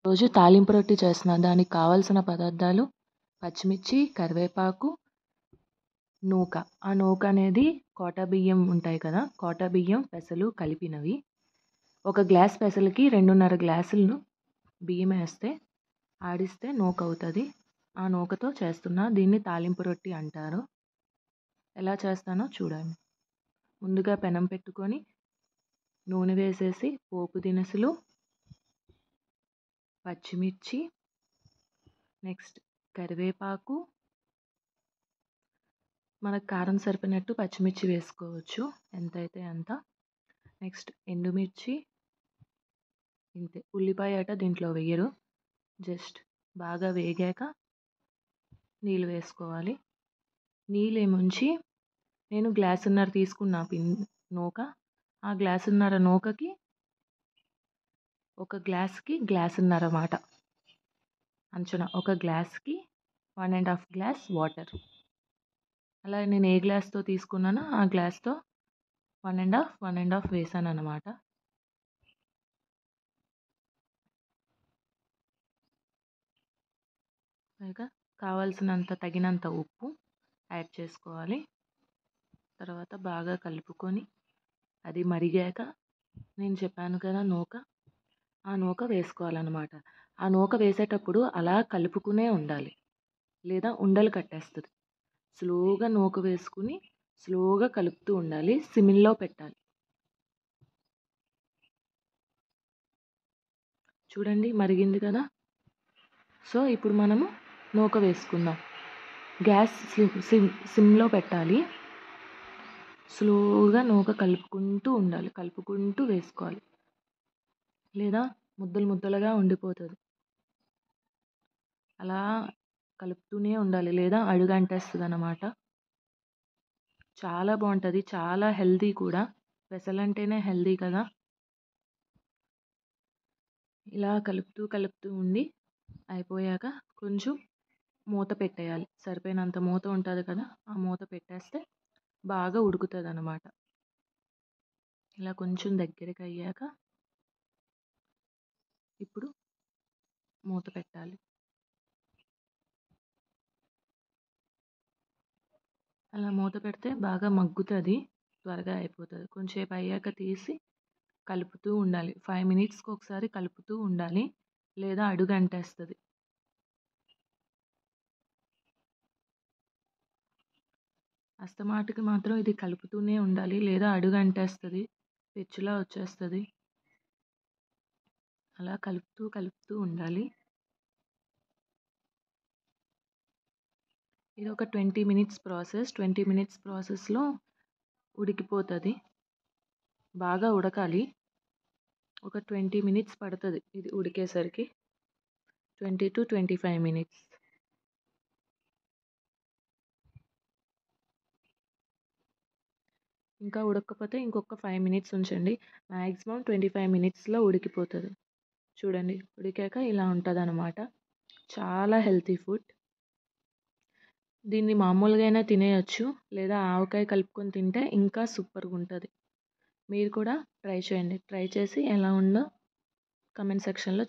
రోజు తాలింపు రొట్టి చేస్తున్నాను. దానికి కావాల్సిన పదార్థాలు పచ్చిమిర్చి, కరివేపాకు, నూక. ఆ నూక అనేది కోటా బియ్యం ఉంటాయి కదా, కోటా బియ్యం పెసలు కలిపినవి. ఒక గ్లాస్ పెసలకి 2.5 గ్లాసులు బియ్యం వేస్తే ఆడిస్తే నూక అవుతుంది. ఆ నూకతో చేస్తున్నా. దీన్ని తాలింపు రొట్టి అంటారు. ఎలా చేస్తానో చూడండి. ముందుగా పెనం పెట్టుకొని నూనె వేసేసి పోపు దినుసులు, పచ్చిమిర్చి, నెక్స్ట్ కరివేపాకు, మనకు కారం సరిపోయినట్టు పచ్చిమిర్చి వేసుకోవచ్చు, ఎంతైతే అంత. నెక్స్ట్ ఎండుమిర్చి, ఇంతే. ఉల్లిపాయ అట దీంట్లో వేయరు. జస్ట్ బాగా వేగాక నీళ్ళు వేసుకోవాలి. నీళ్ళు ఏముంచి నేను గ్లాసున్నర తీసుకున్నా నూక. ఆ గ్లాసున్నర నూకకి ఒక గ్లాస్కి గ్లాసున్నర మాట అంచనా. ఒక గ్లాస్కి 1.5 గ్లాస్ వాటర్. అలా నేను ఏ గ్లాస్తో తీసుకున్నానో ఆ గ్లాస్తో 1.5 వేసాను అన్నమాట. పైగా కావాల్సినంత తగినంత ఉప్పు యాడ్ చేసుకోవాలి. తర్వాత బాగా కలుపుకొని అది మరిగాక నేను చెప్పాను కదా నూక, ఆ నూక వేసుకోవాలన్నమాట. ఆ నూక వేసేటప్పుడు అలా కలుపుకునే ఉండాలి, లేదా ఉండలు కట్టేస్తుంది. స్లోగా నూక వేసుకుని స్లోగా కలుపుతూ ఉండాలి. సిమ్లో పెట్టాలి. చూడండి మరిగింది కదా. సో ఇప్పుడు మనము నూక వేసుకుందాం. గ్యాస్ సిమ్లో పెట్టాలి. స్లోగా నూక కలుపుకుంటూ ఉండాలి, కలుపుకుంటూ వేసుకోవాలి, లేదా ముద్దలు ముద్దలుగా ఉండిపోతుంది. అలా కలుపుతూనే ఉండాలి, లేదా అడుగంటేస్తుంది అన్నమాట. చాలా బాగుంటుంది, చాలా హెల్తీ కూడా. పెసలంటేనే హెల్తీ కదా. ఇలా కలుపుతూ ఉండి అయిపోయాక కొంచెం మూత పెట్టేయాలి. సరిపోయినంత మూత ఉంటుంది కదా, ఆ మూత పెట్టేస్తే బాగా ఉడుకుతుంది అన్నమాట. ఇలా కొంచెం దగ్గరికి అయ్యాక ఇప్పుడు మూత పెట్టాలి. అలా మూత పెడితే బాగా మగ్గుతుంది, త్వరగా అయిపోతుంది. కొంచెంసేపు అయ్యాక తీసి కలుపుతూ ఉండాలి. 5 మినిట్స్కి ఒకసారి కలుపుతూ ఉండాలి, లేదా అడుగంటేస్తుంది. అస్తమాటికి మాత్రం ఇది కలుపుతూనే ఉండాలి, లేదా అడుగంటేస్తుంది, పెచ్చులా వచ్చేస్తుంది. అలా కలుపుతూ ఉండాలి. ఇది ఒక 20 మినిట్స్ ప్రాసెస్. 20 మినిట్స్ ప్రాసెస్లో ఉడికిపోతుంది. బాగా ఉడకాలి. ఒక 20 మినిట్స్ పడుతుంది ఇది ఉడికేసరికి. 20 to 25 మినిట్స్. ఇంకా ఉడకపోతే ఇంకొక 5 మినిట్స్ ఉంచండి. మ్యాక్సిమం 25 మినిట్స్లో ఉడికిపోతుంది. చూడండి ఉడికాక ఇలా ఉంటుంది అన్నమాట. చాలా హెల్తీ ఫుడ్. దీన్ని మామూలుగా అయినా తినేయచ్చు, లేదా ఆవకాయ కలుపుకొని తింటే ఇంకా సూపర్గా ఉంటుంది. మీరు కూడా ట్రై చేయండి. ట్రై చేసి ఎలా ఉందో కమెంట్ సెక్షన్లో